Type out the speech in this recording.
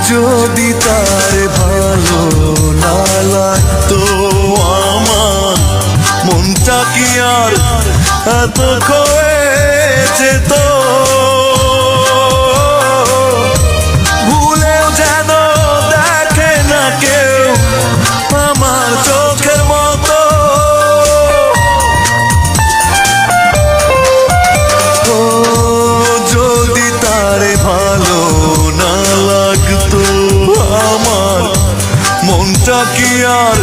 যদি তার ভালো না লাগতো আমার মনটা কি আর এত ক্ষয়ে যেত? ভুলেও যেন দেখে না কেউ আমার চোখের মতো। ও যদি তারে ভালো না লাগতো আমার মনটা কি আর